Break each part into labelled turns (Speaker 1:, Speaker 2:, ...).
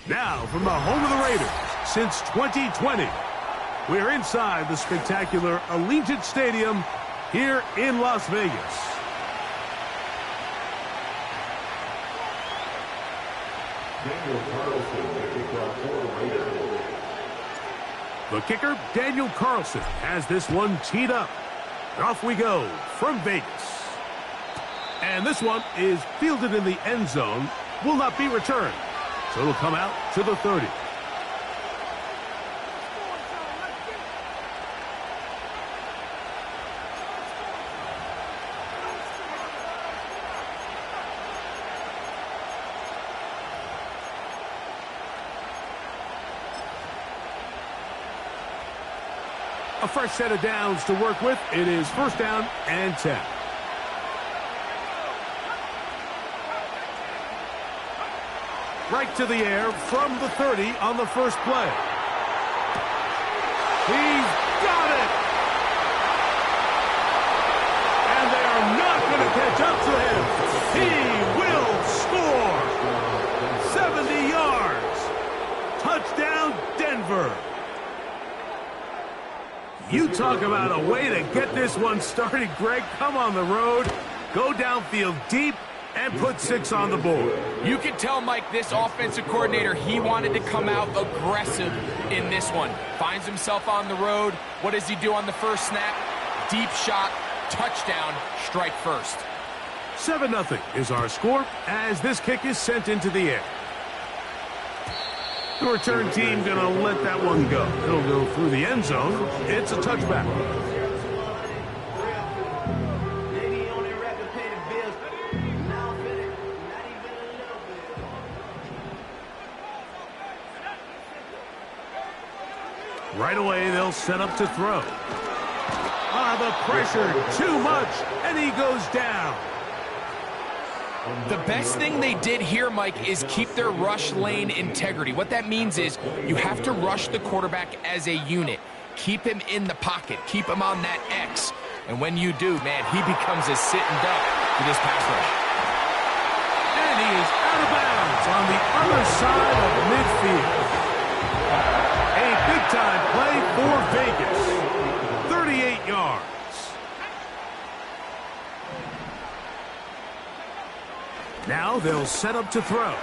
Speaker 1: Now, from the home of the Raiders, since 2020, we're inside the spectacular Allegiant Stadium here in Las Vegas. The kicker, Daniel Carlson, has this one teed up. Off we go from Vegas. And this one is fielded in the end zone, will not be returned. So it'll come out to the 30. A fresh set of downs to work with. It is first down and 10. Right to the air from the 30 on the first play. He's got it! And they are not going to catch up to him. He will score! 70 yards! Touchdown, Denver! You talk about a way to get this one started, Greg. Come on the road, go downfield deep, and put 6 on the board.
Speaker 2: You can tell, Mike, this offensive coordinator, he wanted to come out aggressive in this one. Finds himself on the road. What does he do on the first snap? Deep shot, touchdown, strike first.
Speaker 1: 7-0 is our score as this kick is sent into the air. The return team going to let that one go. It'll go through the end zone. It's a touchback. Right away, they'll set up to throw. The pressure, too much, and he goes down.
Speaker 2: The best thing they did here, Mike, is keep their rush lane integrity. What that means is you have to rush the quarterback as a unit. Keep him in the pocket. Keep him on that X. And when you do, man, he becomes a sitting duck for this pass rush.
Speaker 1: And he is out of bounds on the other side of midfield. A big-time play for Vegas. 38 yards. Now they'll set up to throw.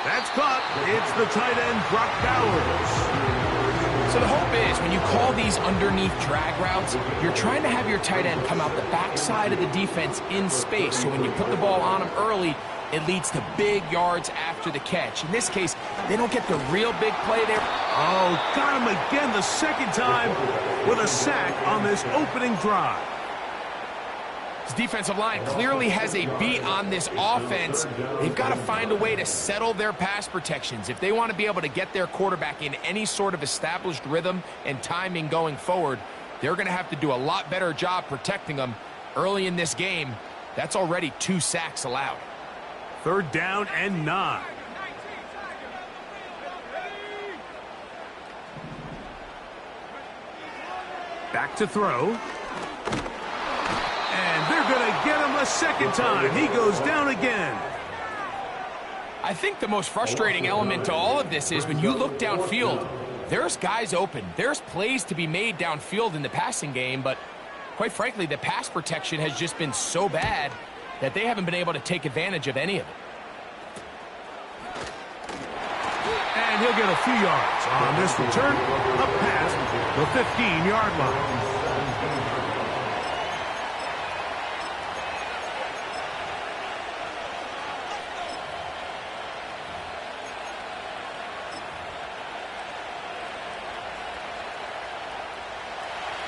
Speaker 1: That's caught. It's the tight end, Brock Bowers.
Speaker 2: So the hope is when you call these underneath drag routes, you're trying to have your tight end come out the backside of the defense in space. So when you put the ball on him early, it leads to big yards after the catch. In this case, they don't get the real big play there.
Speaker 1: Oh, got him again the second time with a sack on this opening drive.
Speaker 2: This defensive line clearly has a beat on this offense. They've got to find a way to settle their pass protections. If they want to be able to get their quarterback in any sort of established rhythm and timing going forward, they're going to have to do a lot better job protecting them. Early in this game, that's already 2 sacks allowed.
Speaker 1: Third down and 9. Back to throw. And they're going to get him a second time. He goes down again.
Speaker 2: I think the most frustrating element to all of this is when you look downfield, there's guys open. There's plays to be made downfield in the passing game, but quite frankly, the pass protection has just been so bad that they haven't been able to take advantage of any of it.
Speaker 1: And he'll get a few yards on this return, up past the 15-yard line.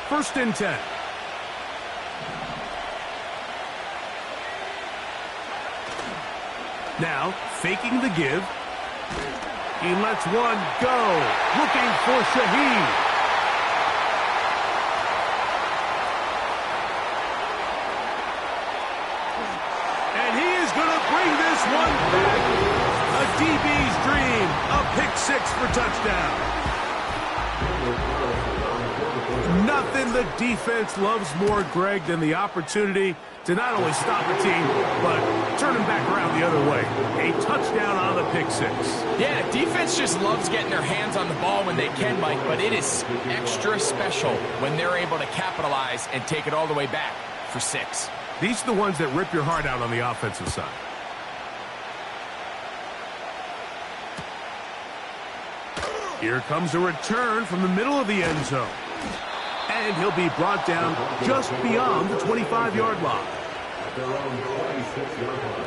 Speaker 1: First and 10. Now, faking the give. He lets one go. Looking for Shaheed. And he is going to bring this one back. A DB's dream. A pick 6 for touchdown. Nothing the defense loves more, Greg, than the opportunity to not only stop a team, but turn them back around the other way. A touchdown on the pick six.
Speaker 2: Yeah, defense just loves getting their hands on the ball when they can, Mike, but it is extra special when they're able to capitalize and take it all the way back for 6.
Speaker 1: These are the ones that rip your heart out on the offensive side. Here comes a return from the middle of the end zone. And he'll be brought down just beyond the 25-yard line.
Speaker 3: At their own 26-yard line.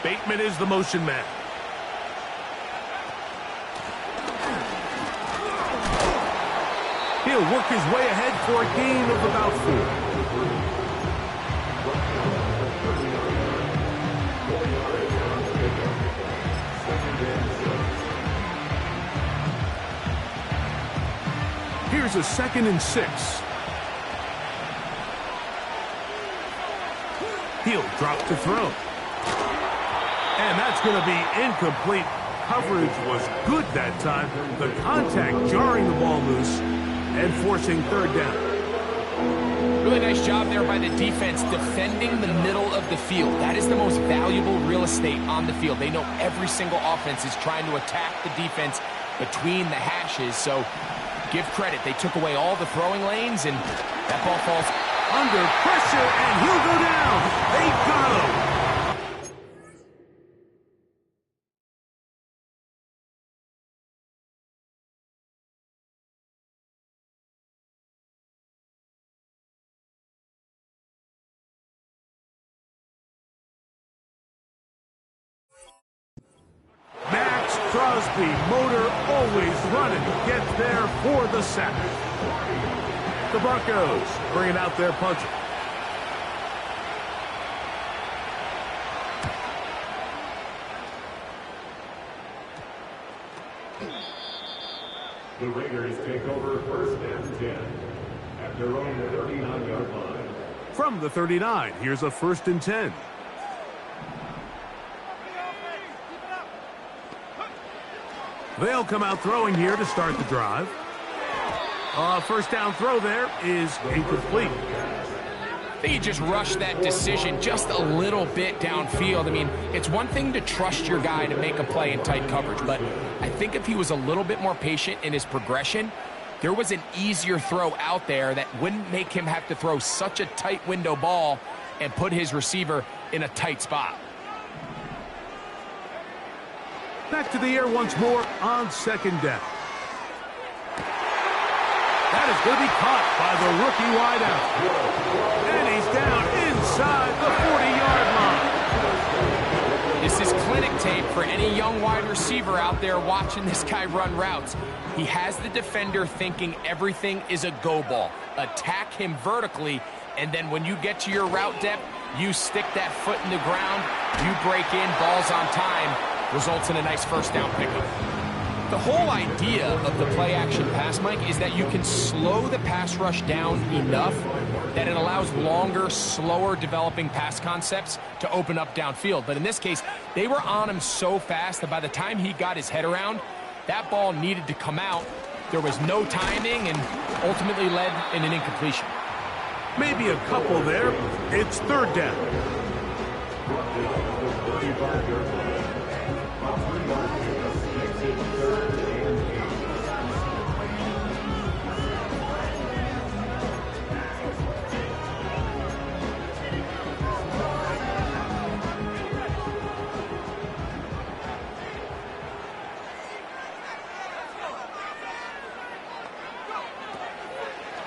Speaker 1: Bateman is the motion man. He'll work his way ahead for a gain of about 4. Here's a 2nd and 6. He'll drop to throw. And that's going to be incomplete. Coverage was good that time. The contact jarring the ball loose and forcing 3rd down.
Speaker 2: Really nice job there by the defense defending the middle of the field. That is the most valuable real estate on the field. They know every single offense is trying to attack the defense between the hashes. So give credit. They took away all the throwing lanes, and that ball falls
Speaker 1: under pressure, and he'll go down. They got him. Crosby, motor always running, gets there for the sack. The Broncos bringing out their puncher.
Speaker 3: The Raiders take over 1st and 10 at their own 39-yard line.
Speaker 1: From the 39, here's a 1st and 10. They'll come out throwing here to start the drive. First down throw there is incomplete.
Speaker 2: I think he just rushed that decision just a little bit downfield. I mean, it's one thing to trust your guy to make a play in tight coverage, but I think if he was a little bit more patient in his progression, there was an easier throw out there that wouldn't make him have to throw such a tight window ball and put his receiver in a tight spot.
Speaker 1: Back to the air once more on 2nd down. That is going to be caught by the rookie wideout. And he's down inside the 40-yard line.
Speaker 2: This is clinic tape for any young wide receiver out there watching this guy run routes. He has the defender thinking everything is a go ball. Attack him vertically, and then when you get to your route depth, you stick that foot in the ground, you break in, balls on time, results in a nice 1st down pickup. The whole idea of the play-action pass, Mike, is that you can slow the pass rush down enough that it allows longer, slower developing pass concepts to open up downfield. But in this case, they were on him so fast that by the time he got his head around, that ball needed to come out. There was no timing and ultimately led in an incompletion.
Speaker 1: Maybe a couple there. It's 3rd down.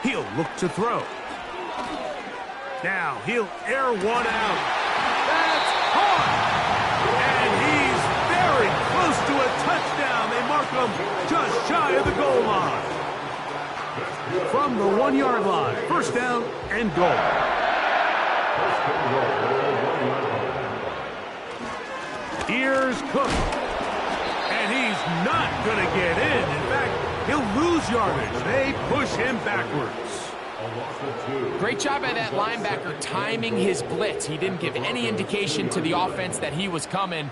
Speaker 1: He'll look to throw. Now he'll air one out. That's caught! And he's very close to a touchdown. They mark him just shy of the goal line. From the 1-yard line, 1st down and goal. Here's Cook. And he's not going to get in. In fact, he'll lose yardage. They push him backwards.
Speaker 3: A loss of 2.
Speaker 2: Great job by that linebacker timing his blitz. He didn't give any indication to the offense that he was coming,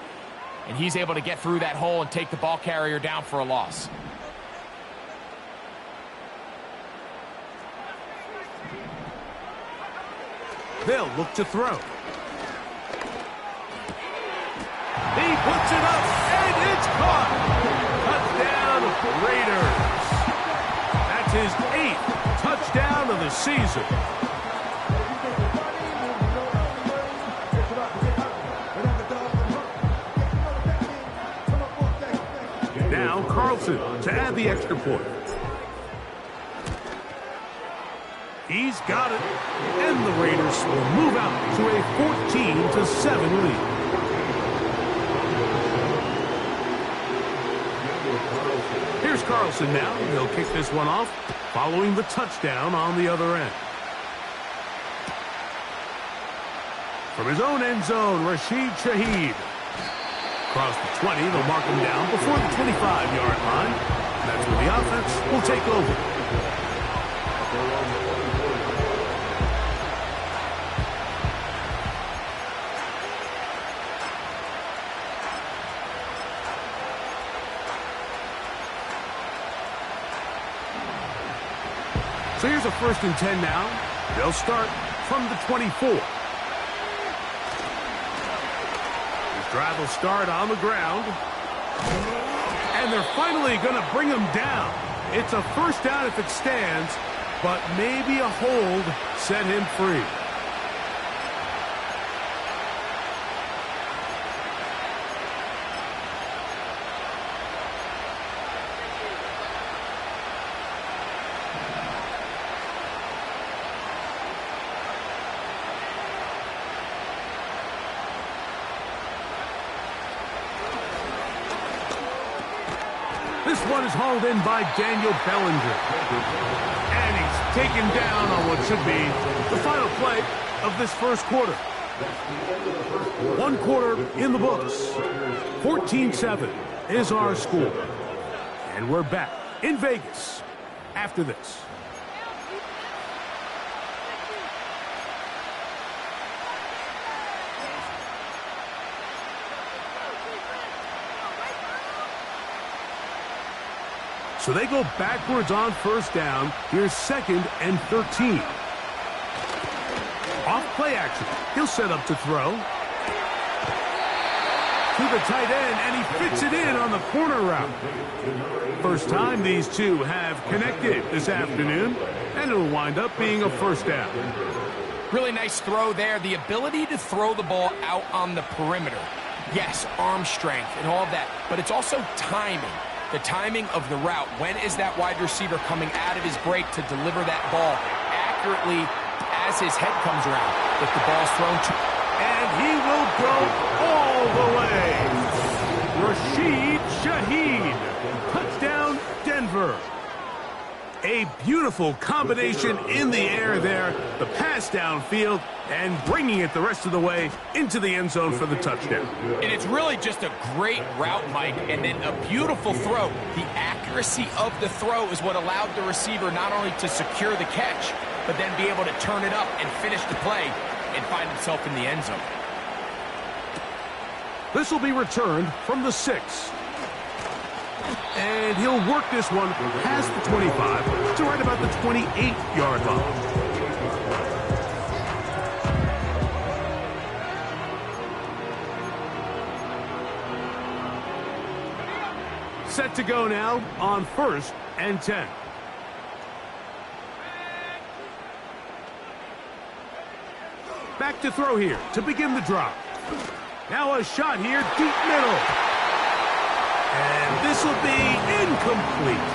Speaker 2: and he's able to get through that hole and take the ball carrier down for a loss.
Speaker 1: They'll look to throw. He puts it up, and it's caught. Touchdown, Raiders. That's his 8th touchdown of the season. Now Carlson to add the extra point. He's got it, and the Raiders will move out to a 14-7 lead. Here's Carlson now. He'll kick this one off, following the touchdown on the other end. From his own end zone, Rashid Shaheed. Across the 20, they'll mark him down before the 25-yard line. That's where the offense will take over. So here's a 1st and 10 now. They'll start from the 24. This drive will start on the ground. And they're finally going to bring him down. It's a 1st down if it stands, but maybe a hold set him free. This one is hauled in by Daniel Bellinger. And he's taken down on what should be the final play of this 1st quarter. 1 quarter in the books. 14-7 is our score. And we're back in Vegas after this. So they go backwards on 1st down. Here's 2nd and 13. Off play action. He'll set up to throw. To the tight end, and he fits it in on the corner route. First time these two have connected this afternoon, and it'll wind up being a 1st down.
Speaker 2: Really nice throw there. The ability to throw the ball out on the perimeter. Yes, arm strength and all of that, but it's also timing. The timing of the route. When is that wide receiver coming out of his break to deliver that ball accurately as his head comes around? If the ball's thrown to...
Speaker 1: And he will go all the way. Rashid Shaheed. Touchdown, Denver. A beautiful combination in the air there. The pass downfield and bringing it the rest of the way into the end zone for the touchdown.
Speaker 2: And it's really just a great route, Mike, and then a beautiful throw. The accuracy of the throw is what allowed the receiver not only to secure the catch, but then be able to turn it up and finish the play and find himself in the end zone.
Speaker 1: This will be returned from the 6. And he'll work this one past the 25 to right about the 28-yard line. Set to go now on 1st and 10. Back to throw here to begin the drop. Now a shot here, deep middle. And this will be incomplete.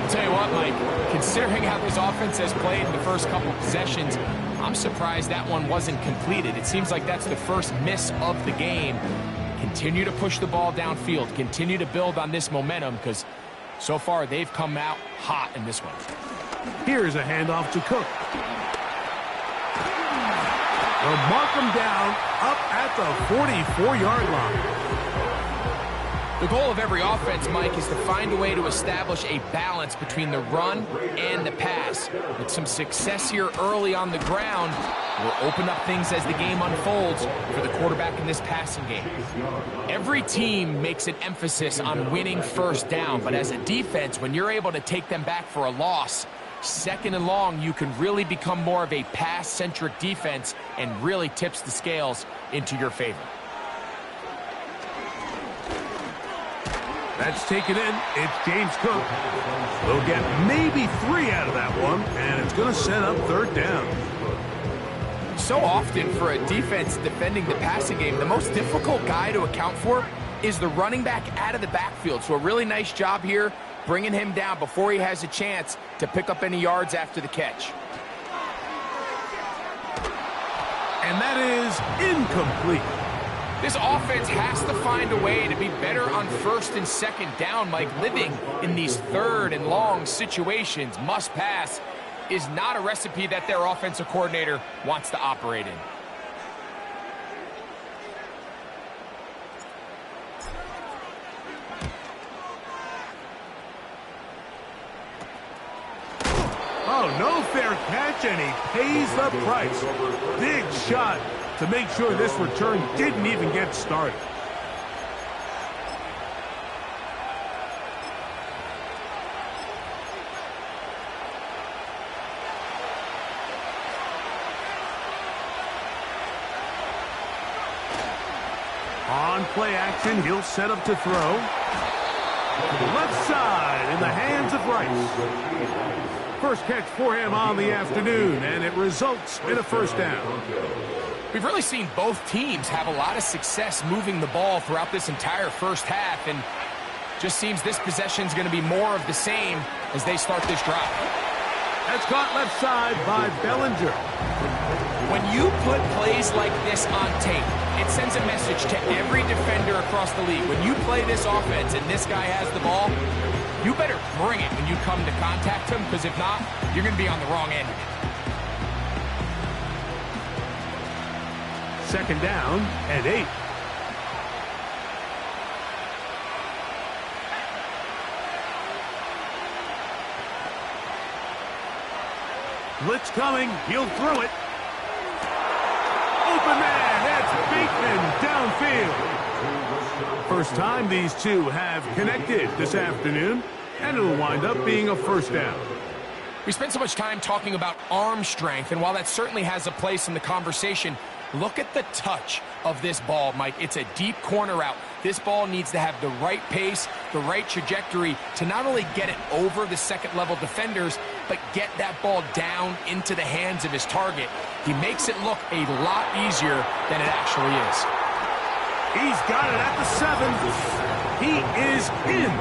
Speaker 2: I'll tell you what, Mike, considering how this offense has played in the first couple possessions, I'm surprised that one wasn't completed. It seems like that's the first miss of the game. Continue to push the ball downfield. Continue to build on this momentum because so far they've come out hot in this one.
Speaker 1: Here's a handoff to Cook. They'll mark him down up at the 44-yard line.
Speaker 2: The goal of every offense, Mike, is to find a way to establish a balance between the run and the pass. With some success here early on the ground, will open up things as the game unfolds for the quarterback in this passing game. Every team makes an emphasis on winning first down, but as a defense, when you're able to take them back for a loss, second and long, you can really become more of a pass-centric defense and really tips the scales into your favor.
Speaker 1: That's taken in. It's James Cook. They'll get maybe 3 out of that one, and it's going to set up third down.
Speaker 2: So often for a defense defending the passing game, the most difficult guy to account for is the running back out of the backfield. So a really nice job here bringing him down before he has a chance to pick up any yards after the catch.
Speaker 1: And that is incomplete.
Speaker 2: This offense has to find a way to be better on first and second down, Mike. Living in these third and long situations, must pass, is not a recipe that their offensive coordinator wants to operate in.
Speaker 1: Oh, no fair catch, and he pays the price. Big shot to make sure this return didn't even get started. On play action, he'll set up to throw. Left side in the hands of Rice. First catch for him on the afternoon, and it results in a first down.
Speaker 2: We've really seen both teams have a lot of success moving the ball throughout this entire first half, and just seems this possession is going to be more of the same as they start this drive.
Speaker 1: That's caught left side by Bellinger.
Speaker 2: When you put plays like this on tape, it sends a message to every defender across the league. When you play this offense and this guy has the ball, you better bring it when you come to contact him, because if not, you're going to be on the wrong end of it.
Speaker 1: Second down and 8. Blitz coming. He'll throw it. Open man. That's Bateman downfield. First time these two have connected this afternoon, and it'll wind up being a first down.
Speaker 2: We spent so much time talking about arm strength, and while that certainly has a place in the conversation, look at the touch of this ball, Mike. It's a deep corner route. This ball needs to have the right pace, the right trajectory to not only get it over the second-level defenders, but get that ball down into the hands of his target. He makes it look a lot easier than it actually is.
Speaker 1: He's got it at the 7. He is in.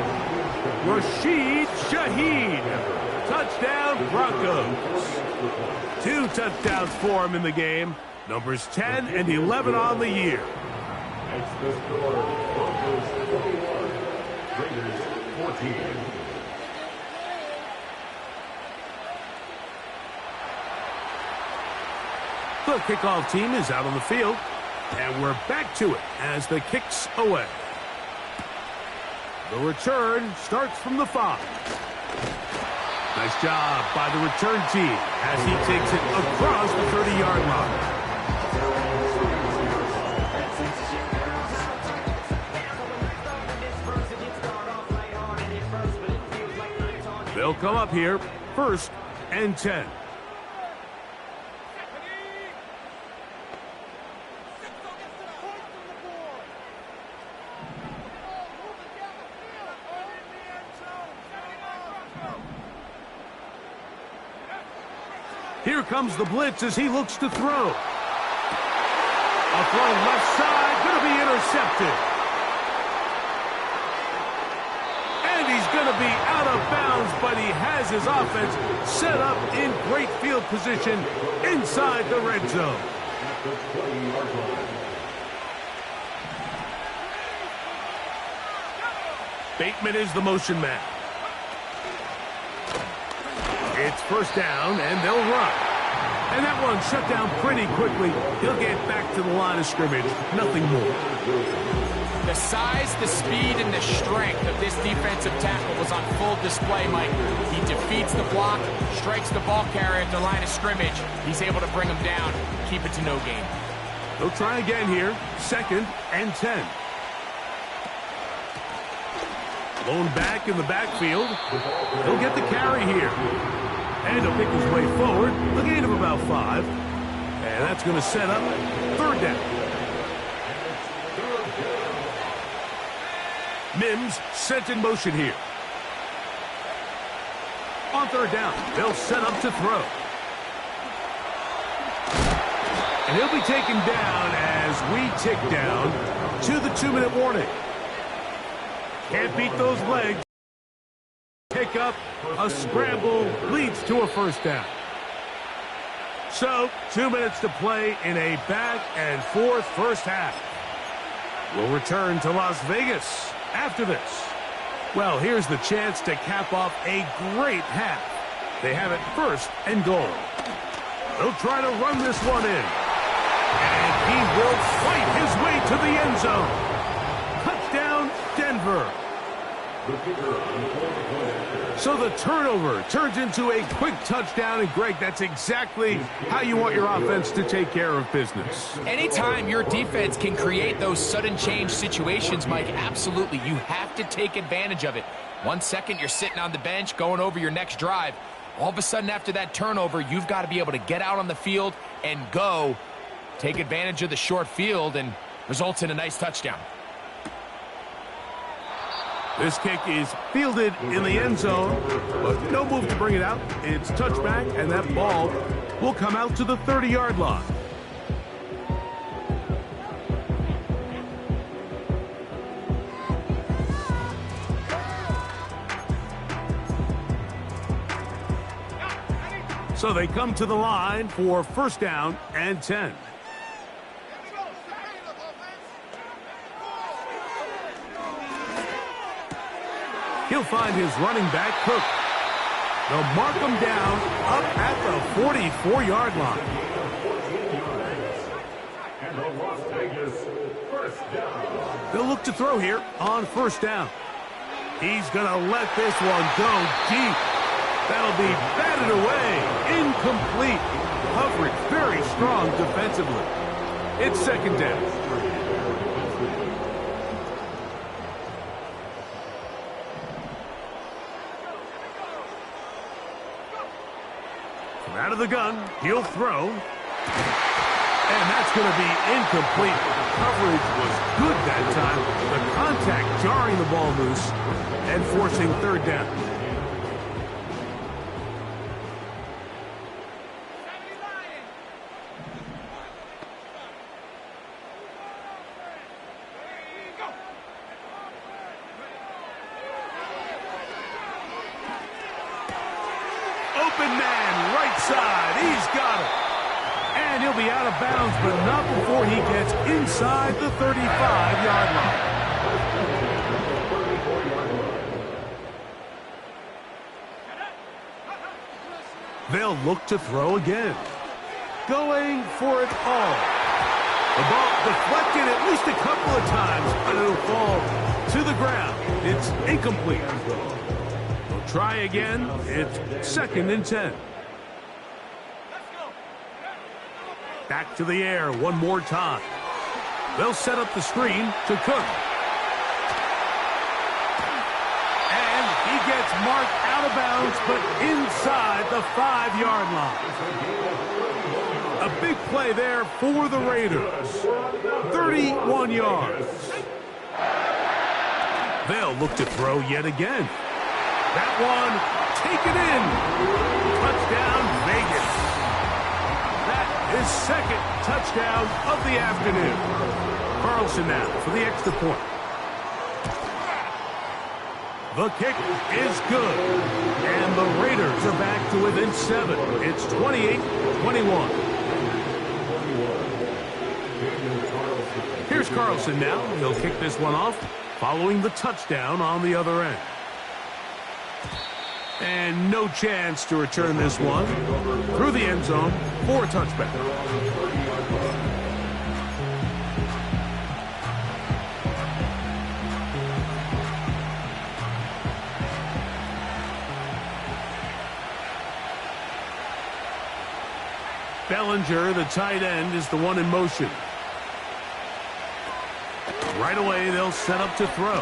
Speaker 1: Rashid Shaheed. Touchdown, Broncos. 2 touchdowns for him in the game. Numbers 10 and 11 on the year.
Speaker 3: Next, the score, Broncos 41, Raiders 14.
Speaker 1: The kickoff team is out on the field, and we're back to it as the kick's away. The return starts from the 5. Nice job by the return team as he takes it across the 30-yard line. They'll come up here, 1st and 10. Here comes the blitz as he looks to throw. A throw left side, going to be intercepted. And he's going to be out of bounds, but he has his offense set up in great field position inside the red zone. Bateman is the motion man. It's first down, and they'll run. And that one shut down pretty quickly. He'll get back to the line of scrimmage. Nothing more.
Speaker 2: The size, the speed, and the strength of this defensive tackle was on full display, Mike. He defeats the block, strikes the ball carrier at the line of scrimmage. He's able to bring him down, keep it to no gain.
Speaker 1: They'll try again here. 2nd and 10. Blown back in the backfield. He'll get the carry here. And he'll pick his way forward. A gain of about 5. And that's going to set up 3rd down. Mims sent in motion here. On 3rd down, they'll set up to throw. And he'll be taken down as we tick down to the 2-minute warning. Can't beat those legs. Pick up a scramble leads to a 1st down. So 2 minutes to play in a back and forth first half. We'll return to Las Vegas after this. Well, here's the chance to cap off a great half. They have it 1st and goal. They'll try to run this one in. And he will fight his way to the end zone. Touchdown, Denver. So the turnover turns into a quick touchdown, and Greg, that's exactly how you want your offense to take care of business.
Speaker 2: Anytime your defense can create those sudden change situations, Mike, absolutely, you have to take advantage of it. 1 second, you're sitting on the bench, going over your next drive. All of a sudden, after that turnover, you've got to be able to get out on the field and go, take advantage of the short field, and results in a nice touchdown.
Speaker 1: This kick is fielded in the end zone, but no move to bring it out. It's touchback, and that ball will come out to the 30-yard line. So they come to the line for 1st down and 10. He'll find his running back, Cook. They'll mark him down up at the 44-yard line. They'll look to throw here on 1st down. He's going to let this one go deep. That'll be batted away. Incomplete. Coverage very strong defensively. It's 2nd down. Out of the gun, he'll throw. And that's going to be incomplete. Coverage was good that time. The contact jarring the ball loose and forcing 3rd down. Open man, right side. He's got it. And he'll be out of bounds, but not before he gets inside the 35-yard line. They'll look to throw again. Going for it all. The ball deflected at least a couple of times, but it'll fall to the ground. It's incomplete. Try again. It's 2nd and 10. Back to the air one more time. They'll set up the screen to Cook. And he gets marked out of bounds, but inside the 5-yard line. A big play there for the Raiders. 31 yards. They'll look to throw yet again. That one taken in. Touchdown, Vegas. That is 2nd touchdown of the afternoon. Carlson now for the extra point. The kick is good. And the Raiders are back to within 7. It's 28-21. Here's Carlson now. He'll kick this one off following the touchdown on the other end. And no chance to return this one through the end zone for a touchback. Bellinger, the tight end, is the one in motion. Right away, they'll set up to throw.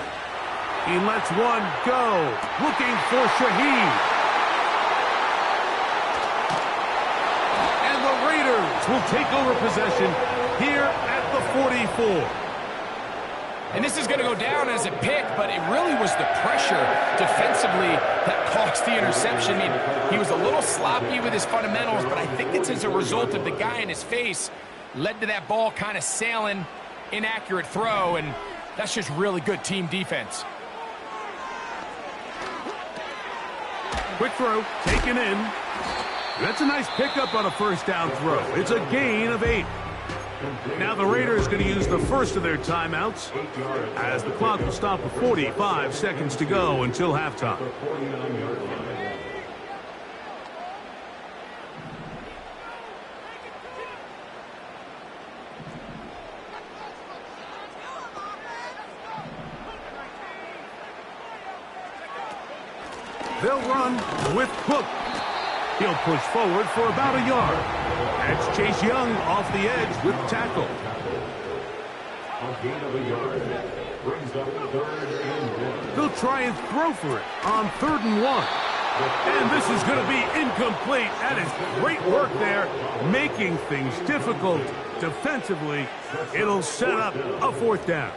Speaker 1: He lets one go, looking for Shaheed. And the Raiders will take over possession here at the 44.
Speaker 2: And this is going to go down as a pick, but it really was the pressure defensively that caused the interception. I mean, he was a little sloppy with his fundamentals, but I think it's as a result of the guy in his face led to that ball kind of sailing, inaccurate throw, and that's just really good team defense.
Speaker 1: Quick throw, taken in. That's a nice pickup on a first down throw. It's a gain of 8. Now the Raiders going to use the first of their timeouts as the clock will stop with 45 seconds to go until halftime. They'll run with Cook. He'll push forward for about a yard. That's Chase Young off the edge with tackle.
Speaker 3: A gain of a yard. Brings up 3rd and 1.
Speaker 1: They'll try and throw for it on 3rd and 1. And this is going to be incomplete. That is great work there, making things difficult defensively. It'll set up a 4th down.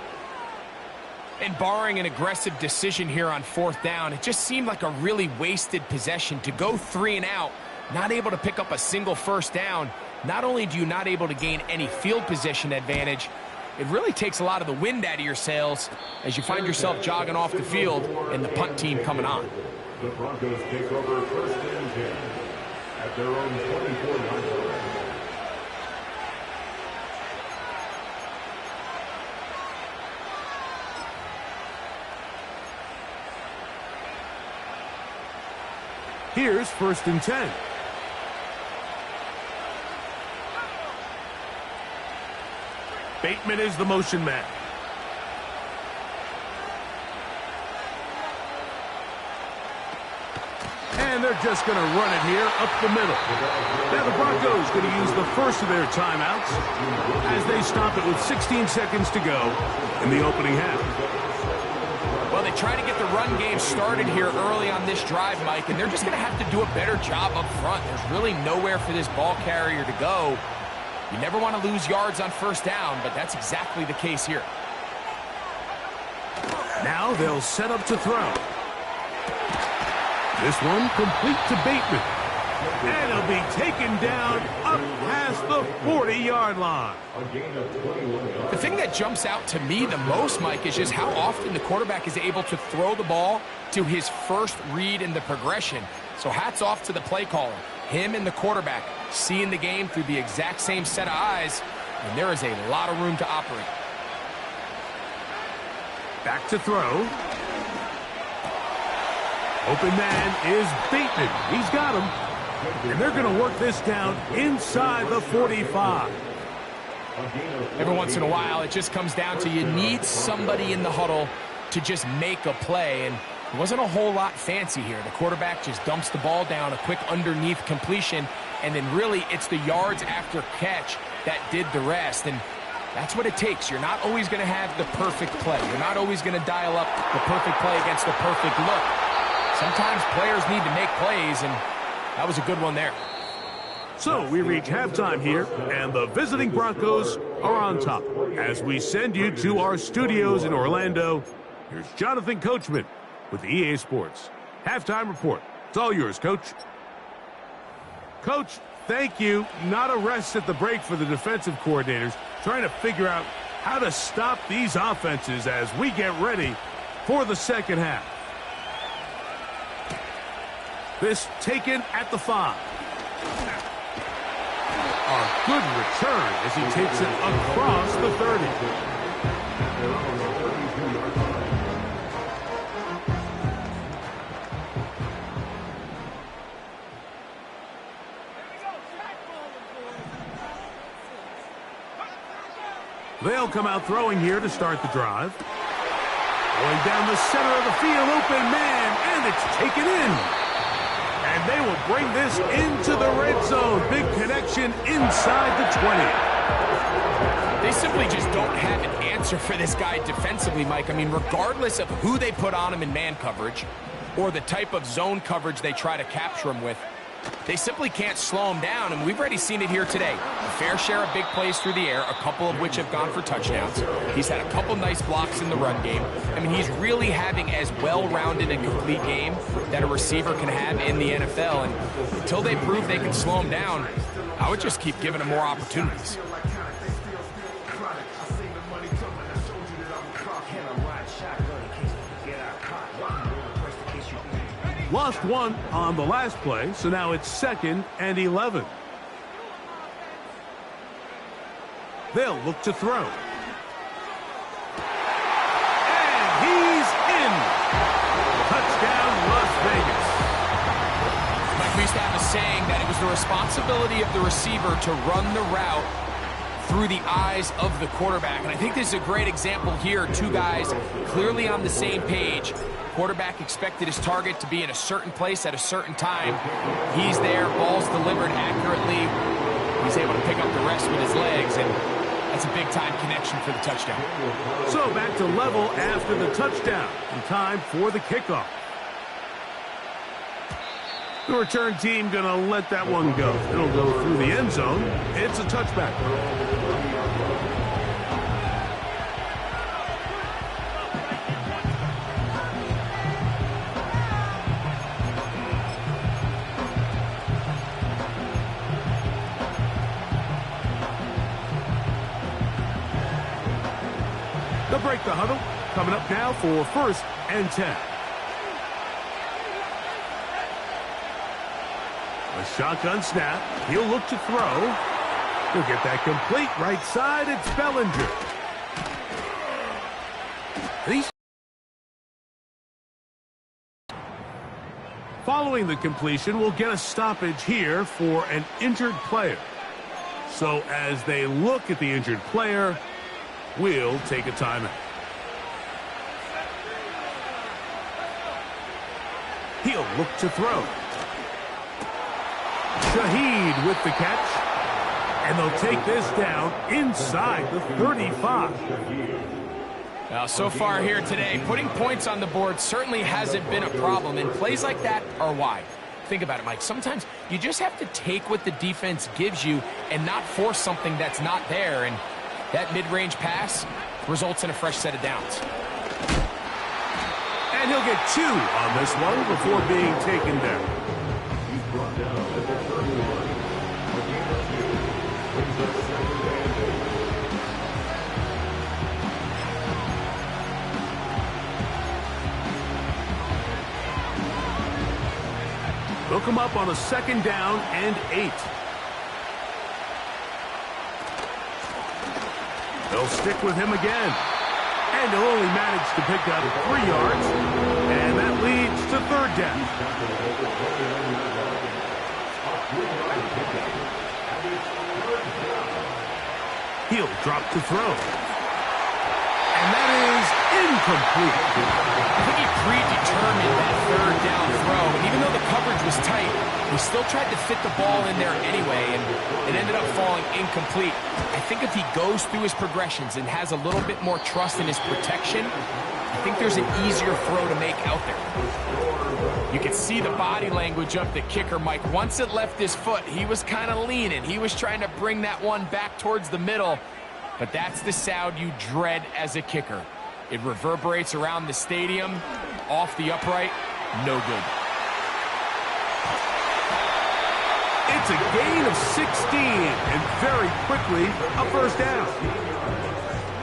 Speaker 2: And barring an aggressive decision here on 4th down, it just seemed like a really wasted possession to go 3 and out, not able to pick up a single first down. Not only do you not able to gain any field position advantage, it really takes a lot of the wind out of your sails as you find yourself jogging off the field and the punt team coming on.
Speaker 3: The Broncos take over 1st and 10 at their own 24-yard line.
Speaker 1: Here's 1st and 10. Bateman is the motion man. And they're just going to run it here up the middle. Now the Broncos going to use the first of their timeouts as they stop it with 16 seconds to go in the opening half.
Speaker 2: Well, they try to get the run game started here early on this drive, Mike, and they're just going to have to do a better job up front. There's really nowhere for this ball carrier to go. You never want to lose yards on 1st down, but that's exactly the case here.
Speaker 1: Now they'll set up to throw. This one complete to Bateman. And he'll be taken down up past the 40-yard line.
Speaker 2: The thing that jumps out to me the most, Mike, is just how often the quarterback is able to throw the ball to his first read in the progression. So hats off to the play caller. Him and the quarterback seeing the game through the exact same set of eyes, and there is a lot of room to operate.
Speaker 1: Back to throw. Open man is Bateman. He's got him. And they're going to work this down inside the 45.
Speaker 2: Every once in a while, it just comes down to you need somebody in the huddle to just make a play. And it wasn't a whole lot fancy here. The quarterback just dumps the ball down, a quick underneath completion, and then really it's the yards after catch that did the rest. And that's what it takes. You're not always going to have the perfect play. You're not always going to dial up the perfect play against the perfect look. Sometimes players need to make plays, and that was a good one there.
Speaker 1: So we reach halftime here, and the visiting Broncos are on top. As we send you to our studios in Orlando, here's Jonathan Coachman with the EA Sports Halftime Report. It's all yours, Coach. Coach, thank you. Not a rest at the break for the defensive coordinators, trying to figure out how to stop these offenses as we get ready for the second half. This taken at the 5. A good return as he takes it across the 30. They'll come out throwing here to start the drive. Going down the center of the field, open man, and it's taken in. And they will bring this into the red zone. Big connection inside the 20.
Speaker 2: They simply just don't have an answer for this guy defensively, Mike. I mean, regardless of who they put on him in man coverage or the type of zone coverage they try to capture him with, they simply can't slow him down, and we've already seen it here today. A fair share of big plays through the air, a couple of which have gone for touchdowns. He's had a couple nice blocks in the run game. I mean, he's really having as well-rounded and complete game that a receiver can have in the NFL, and until they prove they can slow him down, I would just keep giving him more opportunities.
Speaker 1: Lost one on the last play, so now it's 2nd and 11. They'll look to throw. And he's in. Touchdown, Las Vegas.
Speaker 2: Mike, we used to have a saying that it was the responsibility of the receiver to run the route through the eyes of the quarterback. And I think this is a great example here. Two guys clearly on the same page. Quarterback expected his target to be in a certain place at a certain time. He's there, ball's delivered accurately. He's able to pick up the rest with his legs, and that's a big-time connection for the touchdown.
Speaker 1: So back to level after the touchdown, and time for the kickoff. The return team going to let that one go. It'll go through the end zone. It's a touchback. They'll break the huddle. Coming up now for 1st and 10. A shotgun snap. He'll look to throw. He'll get that complete right side. It's Bellinger. Following the completion, we'll get a stoppage here for an injured player. So as they look at the injured player, we'll take a timeout. He'll look to throw. Shaheed with the catch. And they'll take this down inside the 35.
Speaker 2: Now, so far here today, putting points on the board certainly hasn't been a problem, and plays like that are why. Think about it, Mike. Sometimes you just have to take what the defense gives you and not force something that's not there, and that mid-range pass results in a fresh set of downs.
Speaker 1: And he'll get 2 on this one before being taken down.
Speaker 3: He's brought down at the 31.
Speaker 1: They'll come up on a 2nd down and 8. They'll stick with him again. And he'll only manage to pick up 3 yards. And that leads to 3rd down. He'll drop to throw. And that is incomplete.
Speaker 2: I think he predetermined that 3rd down throw. And even though the coverage was tight, he still tried to fit the ball in there anyway, and it ended up falling incomplete. I think if he goes through his progressions and has a little bit more trust in his protection, I think there's an easier throw to make out there. You can see the body language of the kicker, Mike. Once it left his foot, he was kind of leaning. He was trying to bring that one back towards the middle. But that's the sound you dread as a kicker. It reverberates around the stadium, off the upright, no good.
Speaker 1: It's a gain of 16, and very quickly, a 1st down.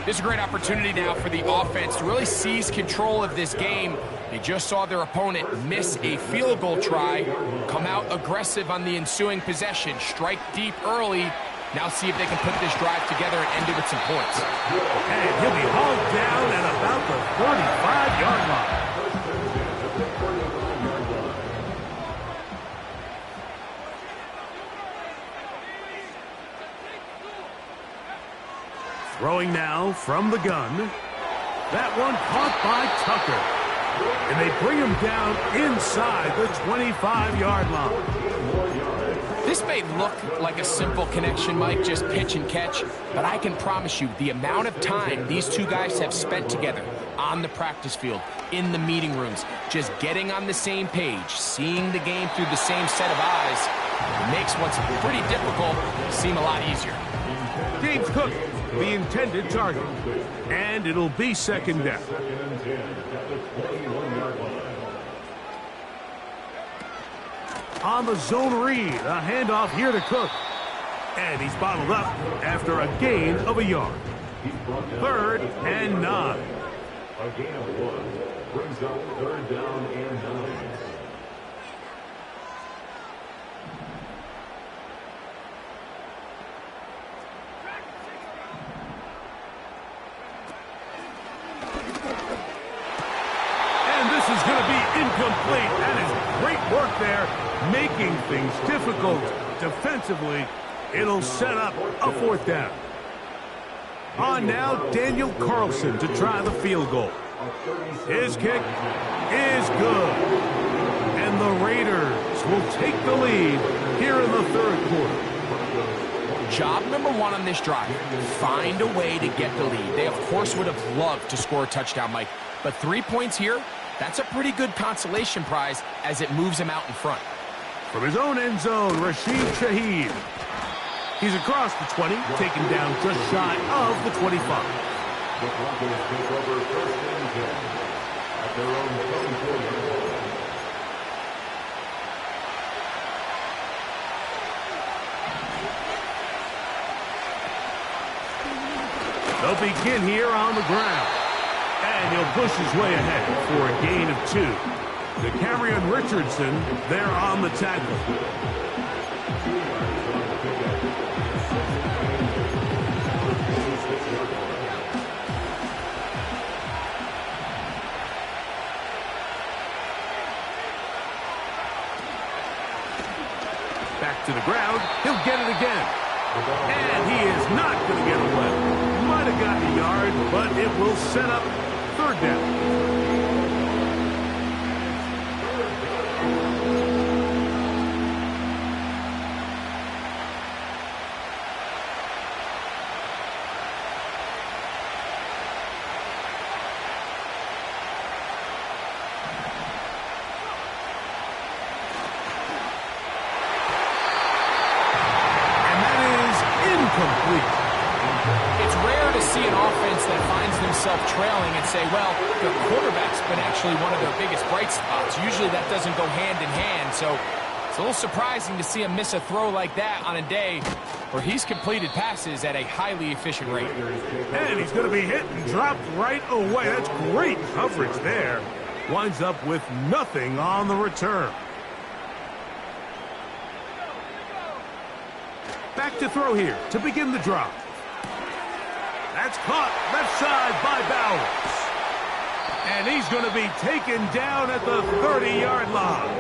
Speaker 2: This is a great opportunity now for the offense to really seize control of this game. They just saw their opponent miss a field goal try, come out aggressive on the ensuing possession, strike deep early. Now see if they can put this drive together and end it with some points.
Speaker 1: And he'll be hauled down at about the 35-yard line. Throwing now from the gun. That one caught by Tucker. And they bring him down inside the 25-yard line.
Speaker 2: This may look like a simple connection, Mike, just pitch and catch, but I can promise you the amount of time these two guys have spent together on the practice field, in the meeting rooms, just getting on the same page, seeing the game through the same set of eyes, makes what's pretty difficult seem a lot easier.
Speaker 1: James Cook, the intended target. And it'll be second down. On the zone read, a handoff here to Cook. And he's bottled up after a gain of a yard. 3rd and 9.
Speaker 3: A gain of 1 brings up 3rd down and 9.
Speaker 1: And this is going to be incomplete. That is great work there, making things difficult defensively. It'll set up a 4th down. On now, Daniel Carlson to try the field goal. His kick is good. And the Raiders will take the lead here in the 3rd quarter.
Speaker 2: Job number 1 on this drive, find a way to get the lead. They, of course, would have loved to score a touchdown, Mike. But 3 points here, that's a pretty good consolation prize as it moves him out in front.
Speaker 1: From his own end zone, Rashid Shaheed. He's across the 20, taken down just shy of the 25.
Speaker 3: The Broncos take over 1st and 10 at their own 24-yard line.
Speaker 1: They'll begin here on the ground. And he'll push his way ahead for a gain of 2. The Cameron Richardson there on the tackle. Back to the ground. He'll get it again. And he is not going to get away. Might have gotten a yard, but it will set up 3rd down.
Speaker 2: It's rare to see an offense that finds themselves trailing and say, well, the quarterback's been actually one of their biggest bright spots. Usually that doesn't go hand in hand, so it's a little surprising to see him miss a throw like that on a day where he's completed passes at a highly efficient rate.
Speaker 1: And he's going to be hit and dropped right away. That's great coverage there. Winds up with nothing on the return. Back to throw here to begin the drive. That's caught left side by Bowers. And he's going to be taken down at the 30-yard line.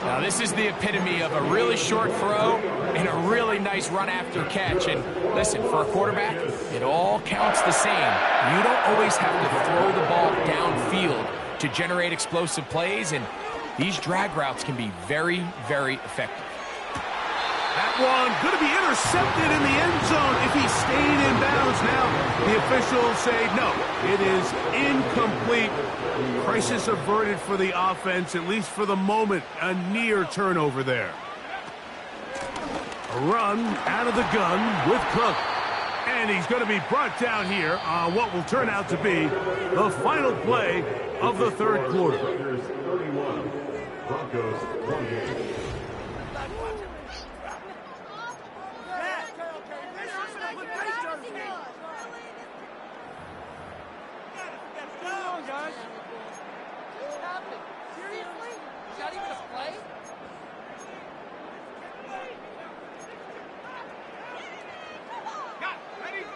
Speaker 2: Now, this is the epitome of a really short throw and a really nice run after catch. And listen, for a quarterback, it all counts the same. You don't always have to throw the ball downfield to generate explosive plays, and these drag routes can be very, very effective.
Speaker 1: That one going to be intercepted in the end zone if he stayed in bounds. Now the officials say no, it is incomplete. Crisis averted for the offense, at least for the moment. A near turnover there. A run out of the gun with Cook. And he's going to be brought down here on what will turn out to be the final play of the 3rd quarter.
Speaker 3: Raiders 31, Broncos 28.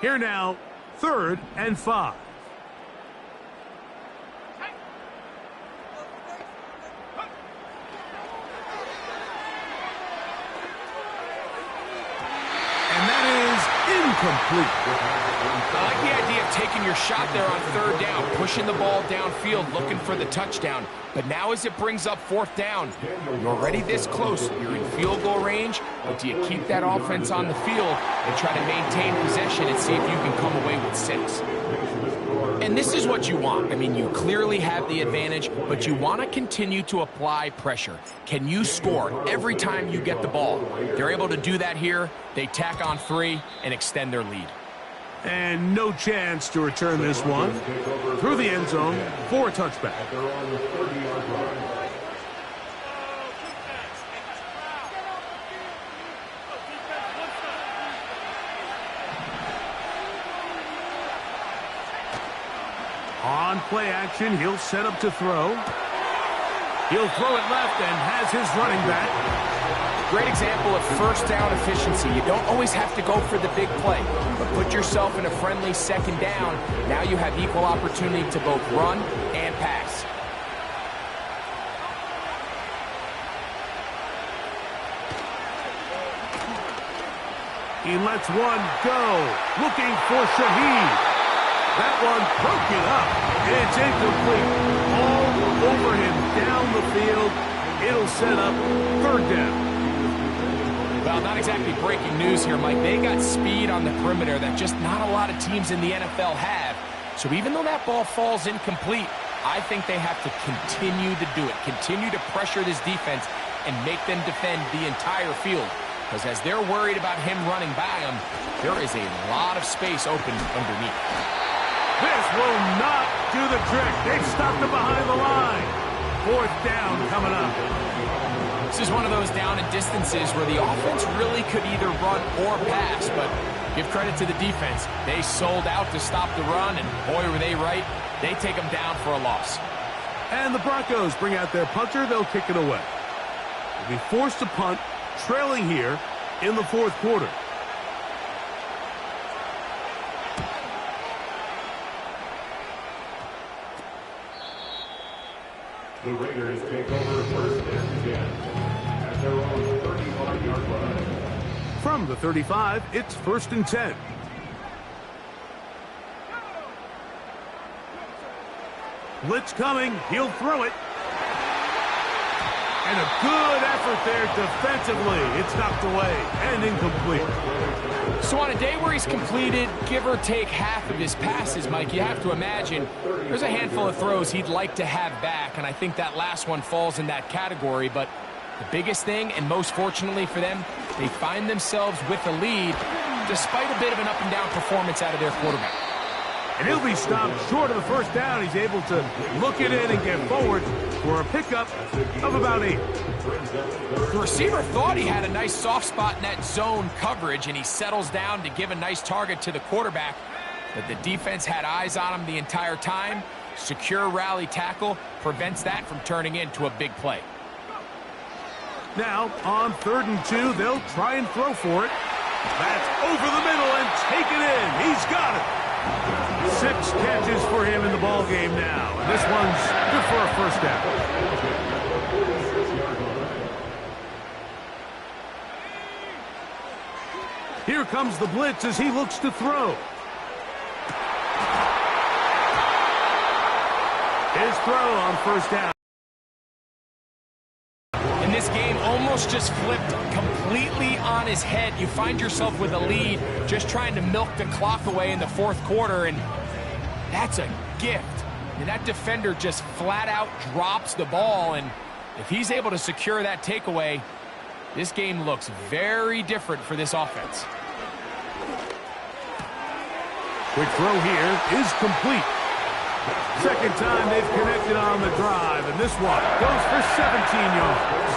Speaker 1: Here now, 3rd and 5. And that is incomplete.
Speaker 2: I like the idea of taking your shot there on third down, pushing the ball downfield, looking for the touchdown. But now as it brings up fourth down, you're already this close. You're in field goal range, but do you keep that offense on the field and try to maintain possession and see if you can come away with 6? And this is what you want. I mean, you clearly have the advantage, but you want to continue to apply pressure. Can you score every time you get the ball? They're able to do that here. They tack on 3 and extend their lead.
Speaker 1: And no chance to return this one through the end zone for a touchback. On play action, he'll set up to throw. He'll throw it left and has his running back.
Speaker 2: Great example of first down efficiency. You don't always have to go for the big play, but put yourself in a friendly second down. Now you have equal opportunity to both run and pass.
Speaker 1: He lets one go, looking for Shaheed. That one broken up. It's incomplete. All over him down the field. It'll set up third down.
Speaker 2: Well, not exactly breaking news here, Mike. They got speed on the perimeter that just not a lot of teams in the NFL have. So even though that ball falls incomplete, I think they have to continue to do it. Continue to pressure this defense and make them defend the entire field. Because as they're worried about him running by them, there is a lot of space open underneath.
Speaker 1: This will not do the trick. They've stopped him behind the line. Fourth down coming up.
Speaker 2: This is one of those down and distances where the offense really could either run or pass, but give credit to the defense. They sold out to stop the run, and boy, were they right. They take them down for a loss.
Speaker 1: And the Broncos bring out their punter. They'll kick it away. They'll be forced to punt, trailing here in the fourth quarter.
Speaker 3: The Raiders take over first and 10 at their own 35-yard line.
Speaker 1: From the 35, it's first and 10. Blitz coming. He'll throw it. And a good effort there defensively. It's knocked away and incomplete.
Speaker 2: So on a day where he's completed, give or take half of his passes, Mike, you have to imagine there's a handful of throws he'd like to have back, and I think that last one falls in that category. But the biggest thing, and most fortunately for them, they find themselves with a lead despite a bit of an up-and-down performance out of their quarterback.
Speaker 1: And he'll be stopped short of the first down. He's able to look it in and get forward for a pickup of about 8.
Speaker 2: The receiver thought he had a nice soft spot in that zone coverage, and he settles down to give a nice target to the quarterback. But the defense had eyes on him the entire time. Secure rally tackle prevents that from turning into a big play.
Speaker 1: Now, on 3rd and 2, they'll try and throw for it. That's over the middle and taken in. He's got it. 6 catches for him in the ball game now. And this one's good for a first down. Here comes the blitz as he looks to throw. His throw on first down.
Speaker 2: And this game almost just flipped completely on his head. You find yourself with a lead, just trying to milk the clock away in the fourth quarter, and that's a gift. And that defender just flat out drops the ball, and if he's able to secure that takeaway, this game looks very different for this offense.
Speaker 1: Quick throw here is complete. Second time they've connected on the drive, and this one goes for 17 yards.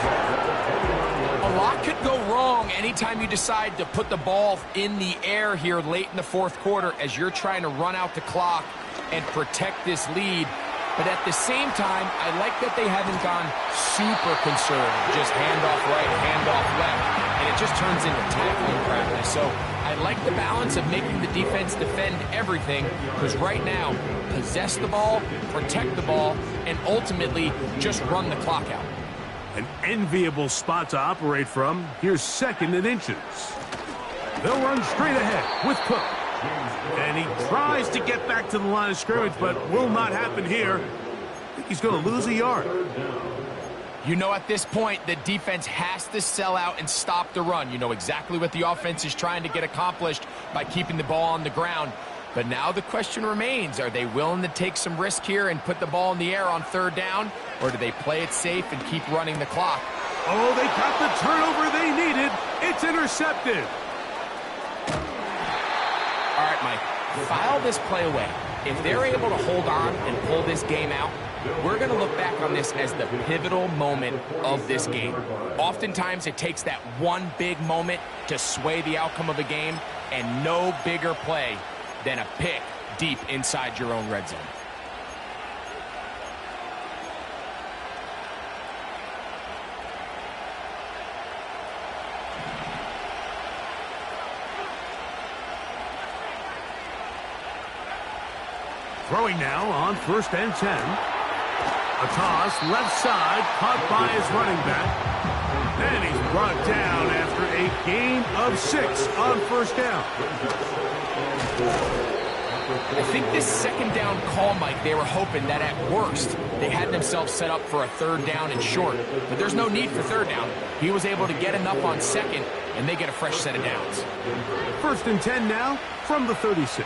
Speaker 2: A lot could go wrong anytime you decide to put the ball in the air here late in the fourth quarter as you're trying to run out the clock and protect this lead. But at the same time, I like that they haven't gone super conservative. Just handoff right, handoff left, and it just turns into tackling practice. So I like the balance of making the defense defend everything, because right now, possess the ball, protect the ball, and ultimately just run the clock out.
Speaker 1: An enviable spot to operate from. Here's 2nd and inches. They'll run straight ahead with Cook. And he tries to get back to the line of scrimmage, but will not happen here. I think he's going to lose a yard.
Speaker 2: You know, at this point, the defense has to sell out and stop the run. You know exactly what the offense is trying to get accomplished by keeping the ball on the ground. But now the question remains, are they willing to take some risk here and put the ball in the air on third down? Or do they play it safe and keep running the clock?
Speaker 1: Oh, they got the turnover they needed. It's intercepted.
Speaker 2: All right, Mike, file this play away. If they're able to hold on and pull this game out, we're going to look back on this as the pivotal moment of this game. Oftentimes, it takes that one big moment to sway the outcome of a game, and no bigger play than a pick deep inside your own red zone.
Speaker 1: Throwing now on 1st and 10. A toss, left side, caught by his running back. And he's brought down after a gain of 6 on 1st down.
Speaker 2: I think this 2nd down call, Mike, they were hoping that at worst they had themselves set up for a 3rd down and short. But there's no need for 3rd down. He was able to get enough on 2nd, and they get a fresh set of downs.
Speaker 1: 1st and 10 now from the 36.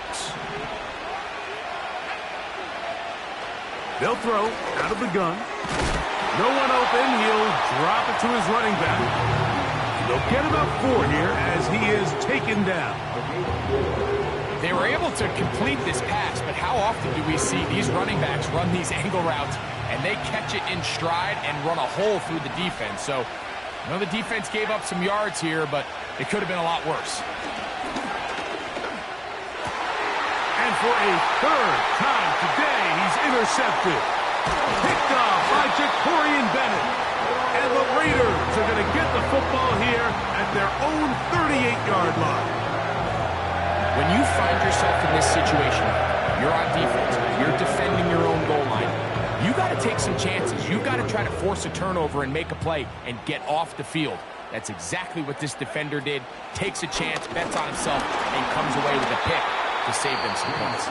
Speaker 1: They'll throw out of the gun. No one open. He'll drop it to his running back. They'll get about 4 here as he is taken down.
Speaker 2: They were able to complete this pass, but how often do we see these running backs run these angle routes and they catch it in stride and run a hole through the defense? So, I know the defense gave up some yards here, but it could have been a lot worse.
Speaker 1: And for a 3rd time today, he's intercepted. Picked off by Jacorian Bennett. And the Raiders are going to get the football here at their own 38-yard line.
Speaker 2: When you find yourself in this situation, you're on defense, you're defending your own goal line, you got to take some chances. You got to try to force a turnover and make a play and get off the field. That's exactly what this defender did. Takes a chance, bets on himself, and comes away with a pick to save them some points.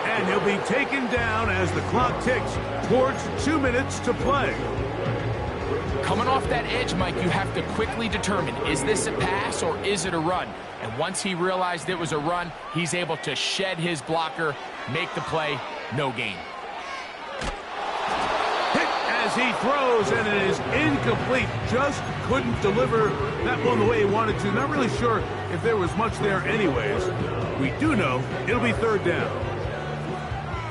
Speaker 1: And he'll be taken down as the clock ticks towards 2 minutes to play.
Speaker 2: Coming off that edge, Mike, you have to quickly determine, is this a pass or is it a run? And once he realized it was a run, he's able to shed his blocker, make the play, no gain.
Speaker 1: Hit as he throws, and it is incomplete. Just couldn't deliver that one the way he wanted to. Not really sure if there was much there anyways. We do know it'll be 3rd down.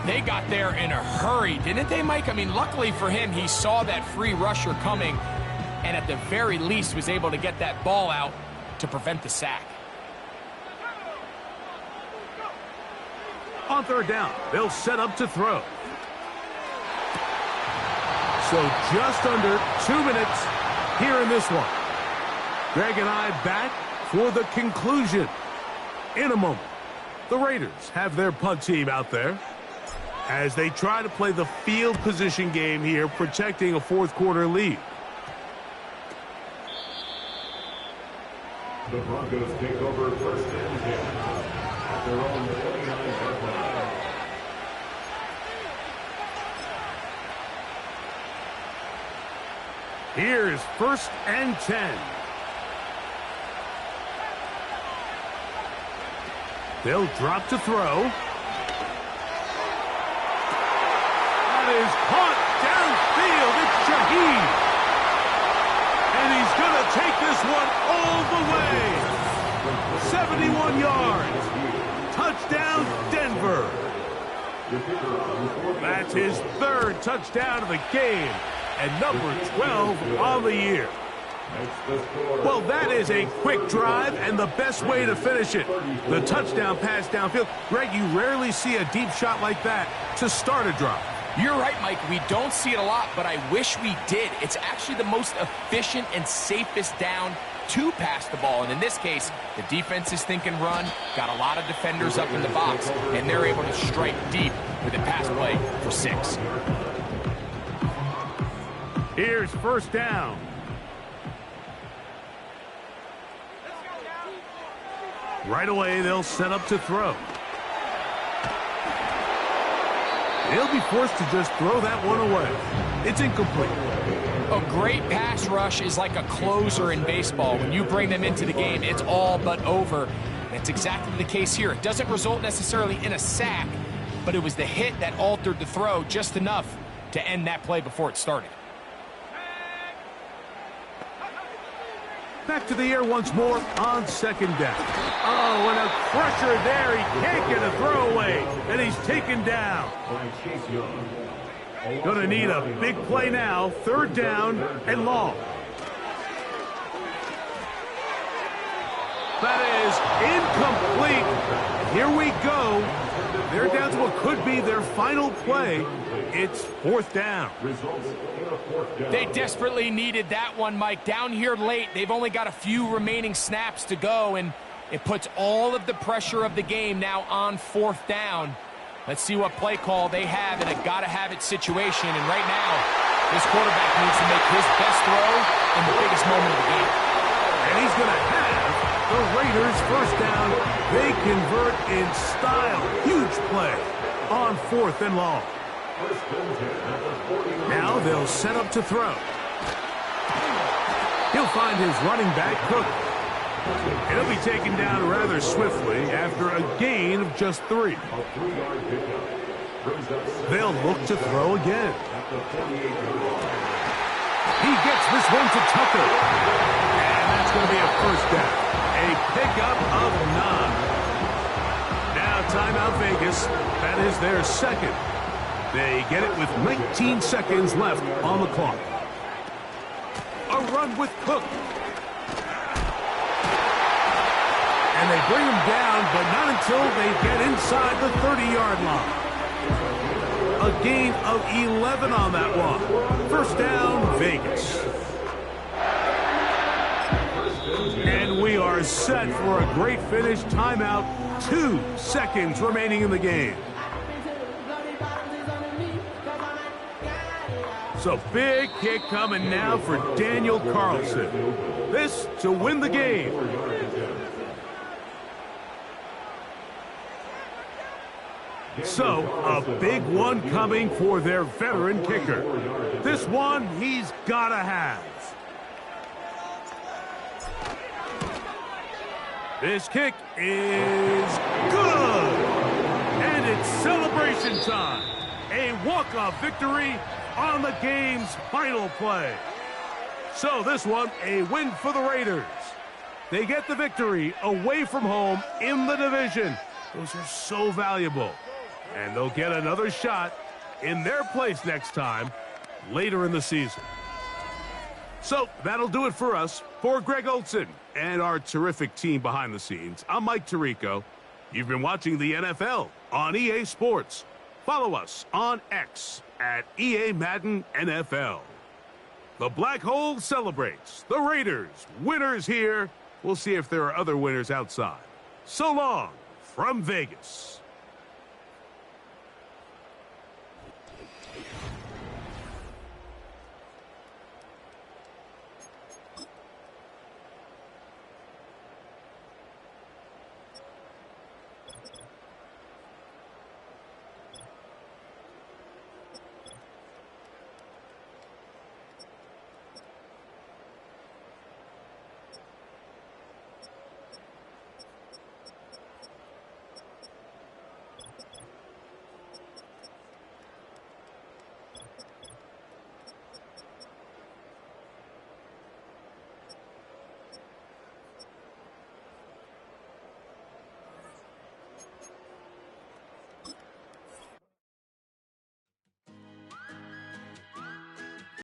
Speaker 2: They got there in a hurry, didn't they, Mike? I mean, luckily for him, he saw that free rusher coming and at the very least was able to get that ball out to prevent the sack.
Speaker 1: On 3rd down, they'll set up to throw. So just under 2 minutes here in this one. Greg and I back for the conclusion in a moment. The Raiders have their punt team out there as they try to play the field position game here, protecting a 4th quarter lead.
Speaker 3: The Broncos take over 1st and 10 at their own 49-yard line.
Speaker 1: Here's 1st and 10. They'll drop to throw. That is caught downfield. It's Shaheed. And he's going to take this one all the way. 71 yards. Touchdown, Denver. That's his 3rd touchdown of the game and number 12 on the year. Well, that is a quick drive and the best way to finish it. The touchdown pass downfield. Greg, you rarely see a deep shot like that to start a drive.
Speaker 2: You're right, Mike. We don't see it a lot, but I wish we did. It's actually the most efficient and safest down to pass the ball. And in this case, the defense is thinking run, got a lot of defenders up in the box, and they're able to strike deep with a pass play for 6.
Speaker 1: Here's 1st down. Right away, they'll set up to throw. They'll be forced to just throw that one away. It's incomplete.
Speaker 2: A great pass rush is like a closer in baseball. When you bring them into the game, it's all but over. That's exactly the case here. It doesn't result necessarily in a sack, but it was the hit that altered the throw just enough to end that play before it started.
Speaker 1: Back to the air once more on second down. Oh, and a crusher there. He can't get a throwaway, and he's taken down. Going to need a big play now. Third down and long. That is incomplete. Here we go. They're down to what could be their final play. It's fourth down.
Speaker 2: They desperately needed that one, Mike. Down here late, they've only got a few remaining snaps to go, and it puts all of the pressure of the game now on fourth down. Let's see what play call they have in a gotta-have-it situation. And right now, this quarterback needs to make his best throw in the biggest moment of the game.
Speaker 1: And he's going to have the Raiders first down. They convert in style. Huge play on fourth and long. Now they'll set up to throw. He'll find his running back, Cook. And he'll be taken down rather swiftly after a gain of just 3. They'll look to throw again. He gets this one to Tucker. And that's going to be a first down. A pickup of 9. Now timeout Vegas. That is their second. They get it with 19 seconds left on the clock. A run with Cook. And they bring him down, but not until they get inside the 30-yard line. A gain of 11 on that one. First down, Vegas. And we are set for a great finish. Timeout. 2 seconds remaining in the game. So big kick coming now for Daniel Carlson. This to win the game. So a big one coming for their veteran kicker. This one he's got to have. This kick is good. And it's celebration time. A walk-off victory on the game's final play. So this one, a win for the Raiders. They get the victory away from home in the division. Those are so valuable. And they'll get another shot in their place next time later in the season. So that'll do it for us. For Greg Olson and our terrific team behind the scenes, I'm Mike Tirico. You've been watching the NFL on EA Sports. Follow us on X at EA Madden NFL. The Black Hole celebrates. The Raiders, winners here. We'll see if there are other winners outside. So long from Vegas.